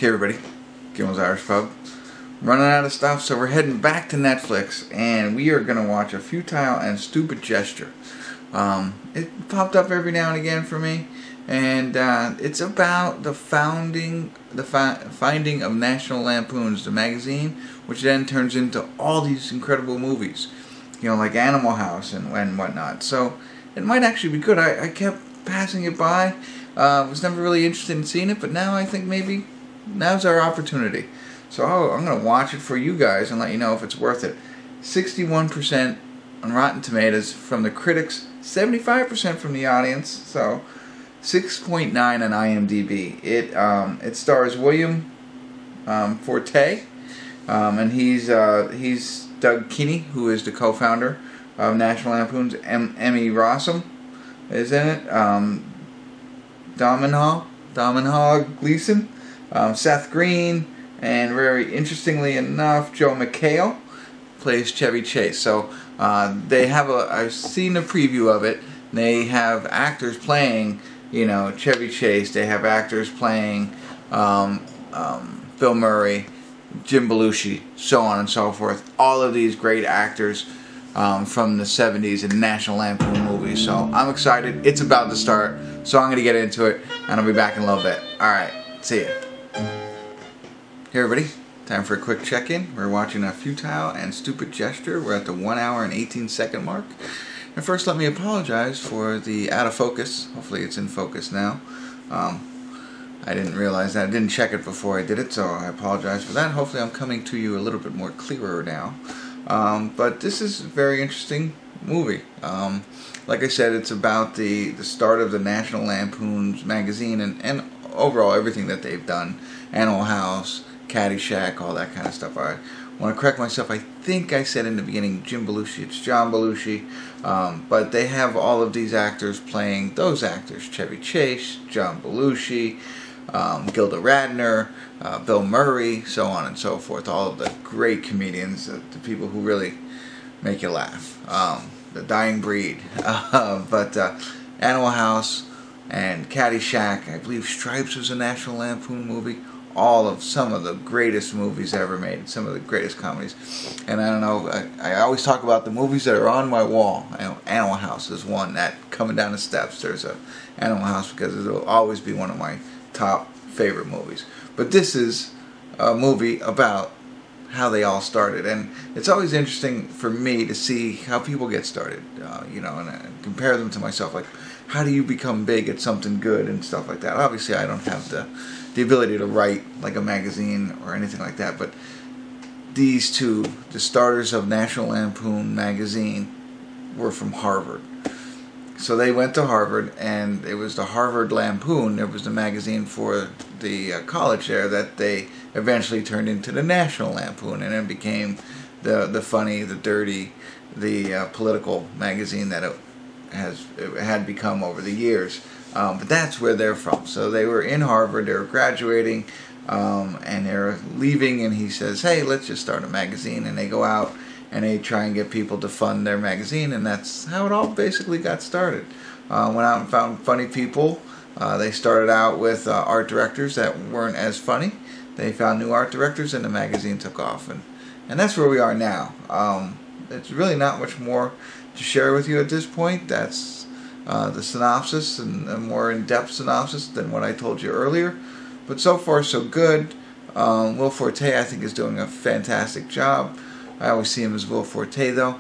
Hey everybody, Kimmel's Irish Pub. Running out of stuff, so we're heading back to Netflix, and we are going to watch A Futile and Stupid Gesture. It popped up every now and again for me, and it's about the finding of National Lampoon's, the magazine, which then turns into all these incredible movies, you know, like Animal House and whatnot. So it might actually be good. I kept passing it by. Was never really interested in seeing it, but now I think maybe now's our opportunity. So I'm going to watch it for you guys and let you know if it's worth it. 61% on Rotten Tomatoes from the critics, 75% from the audience, so 6.9 on IMDb. It stars William Forte, and he's Doug Kinney, who is the co-founder of National Lampoon's. Emmy Rossum is in it. Domhnall Gleeson, Seth Green, and very interestingly enough, Joe McHale plays Chevy Chase. So they have I've seen a preview of it. They have actors playing, you know, Chevy Chase. They have actors playing Bill Murray, Jim Belushi, so on and so forth. All of these great actors from the 70s and National Lampoon movies. So I'm excited. It's about to start. So I'm going to get into it, and I'll be back in a little bit. Alright, see ya. Hey everybody, time for a quick check-in. We're watching A Futile and Stupid Gesture. We're at the 1 hour and 18-second mark. And first, let me apologize for the out of focus. Hopefully it's in focus now. I didn't realize that. I didn't check it before I did it, so I apologize for that. Hopefully I'm coming to you a little bit more clearer now. But this is a very interesting movie. Like I said, it's about the start of the National Lampoon's magazine and overall everything that they've done. Animal House, Caddyshack, all that kind of stuff. I want to correct myself. I think I said in the beginning Jim Belushi. It's John Belushi. But they have all of these actors playing those actors. Chevy Chase, John Belushi, Gilda Radner, Bill Murray, so on and so forth. All of the great comedians, the people who really make you laugh. The dying breed. But Animal House and Caddyshack, I believe Stripes was a National Lampoon movie. Some of the greatest movies ever made, some of the greatest comedies. And I don't know, I always talk about the movies that are on my wall. I know Animal House is one. That coming down the steps, there's a Animal House, because it'll always be one of my top favorite movies. But this is a movie about how they all started, and it's always interesting for me to see how people get started, you know, and compare them to myself. Like, how do you become big at something good and stuff like that? Obviously, I don't have the ability to write like a magazine or anything like that, but these two, the starters of National Lampoon magazine, were from Harvard. So they went to Harvard, and it was the Harvard Lampoon. It was the magazine for the college there that they eventually turned into the National Lampoon, and then became the funny, the dirty, the political magazine that it had become over the years. But that's where they're from. So they were in Harvard, they were graduating, and they're leaving, and he says, hey, let's just start a magazine. And they go out and they try and get people to fund their magazine, and that's how it all basically got started. Went out and found funny people. They started out with art directors that weren't as funny. They found new art directors, and the magazine took off. And that's where we are now. It's really not much more to share with you at this point. That's the synopsis, and a more in-depth synopsis than what I told you earlier. But so far, so good. Will Forte, I think, is doing a fantastic job. I always see him as Will Forte, though.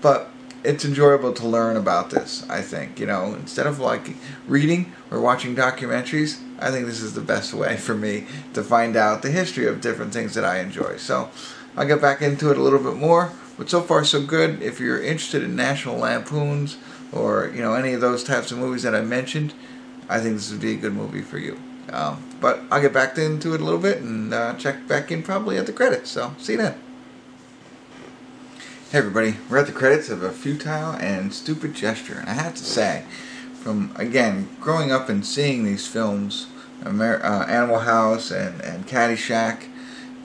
But it's enjoyable to learn about this, I think. You know, instead of like reading or watching documentaries, I think this is the best way for me to find out the history of different things that I enjoy. So I'll get back into it a little bit more. But so far, so good. If you're interested in National Lampoons or, you know, any of those types of movies that I mentioned, I think this would be a good movie for you. But I'll get back into it a little bit and check back in probably at the credits. So see you then. Hey everybody, we're at the credits of A Futile and Stupid Gesture, and I have to say, from, again, growing up and seeing these films, Animal House and Caddyshack,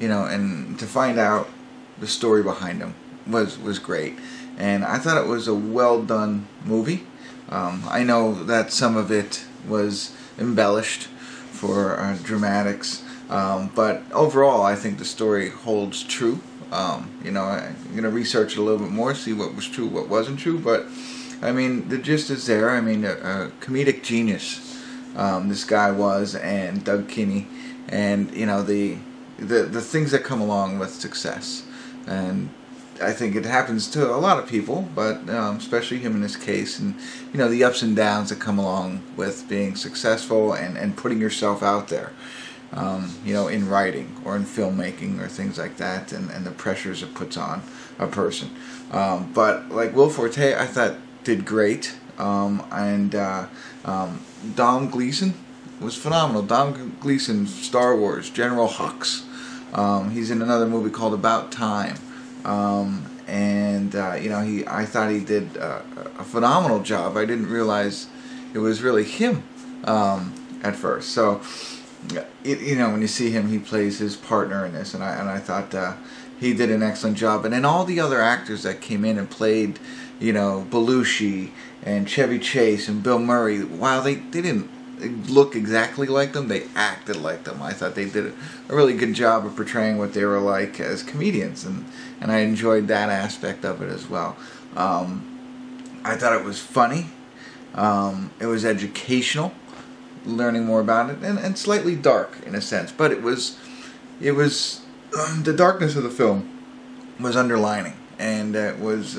you know, and to find out the story behind them was great. And I thought it was a well done movie. I know that some of it was embellished for dramatics, But overall, I think the story holds true. You know, I'm going to research it a little bit more, see what was true, what wasn't true. But, I mean, the gist is there. I mean, a comedic genius this guy was, and Doug Kinney. And, you know, the things that come along with success. And I think it happens to a lot of people, but especially him in this case, and you know, the ups and downs that come along with being successful and putting yourself out there, you know, in writing or in filmmaking or things like that, and the pressures it puts on a person. But like Will Forte, I thought did great, and Dom Gleason was phenomenal. Dom Gleason, Star Wars, General Hux. He's in another movie called About Time. You know, I thought he did a phenomenal job. I didn't realize it was really him at first. So, you know, when you see him, he plays his partner in this, and I thought he did an excellent job. And then all the other actors that came in and played, you know, Belushi and Chevy Chase and Bill Murray, while they didn't look exactly like them, they acted like them. I thought they did a really good job of portraying what they were like as comedians, and I enjoyed that aspect of it as well. I thought it was funny. It was educational, learning more about it, and slightly dark in a sense, but it was the darkness of the film was underlining, and it was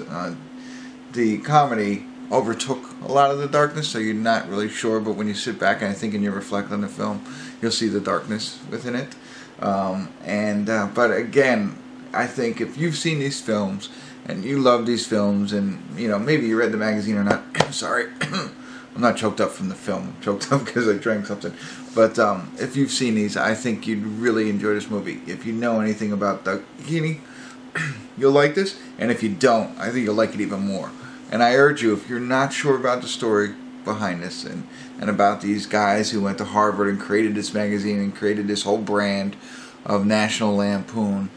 the comedy overtook a lot of the darkness, so you're not really sure, but when you sit back and I think and you reflect on the film, you'll see the darkness within it. But again, I think if you've seen these films and you love these films, and you know, maybe you read the magazine or not, sorry, I'm not choked up from the film, I'm choked up because I drank something, but if you've seen these, I think you'd really enjoy this movie. If you know anything about Doug Kinney, you'll like this, and if you don't, I think you'll like it even more. And I urge you, if you're not sure about the story behind this, and about these guys who went to Harvard and created this magazine and created this whole brand of National Lampoon,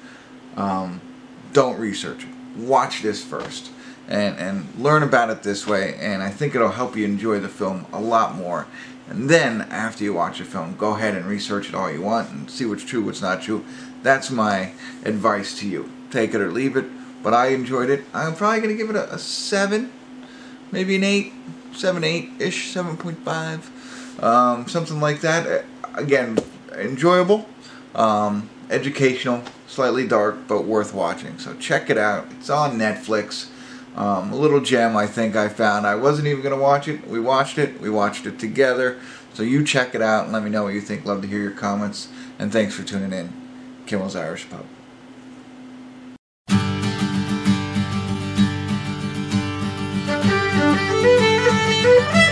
don't research it. Watch this first and learn about it this way, and I think it'll help you enjoy the film a lot more. And then, after you watch the film, go ahead and research it all you want and see what's true, what's not true. That's my advice to you. Take it or leave it. But I enjoyed it. I'm probably going to give it a 7, maybe an 8, 7, 8-ish, 7.5, something like that. Again, enjoyable, educational, slightly dark, but worth watching. So check it out. It's on Netflix. A little gem I think I found. I wasn't even going to watch it. We watched it. We watched it together. So you check it out and let me know what you think. Love to hear your comments. And thanks for tuning in. Kimmel's Irish Pub. Thank you.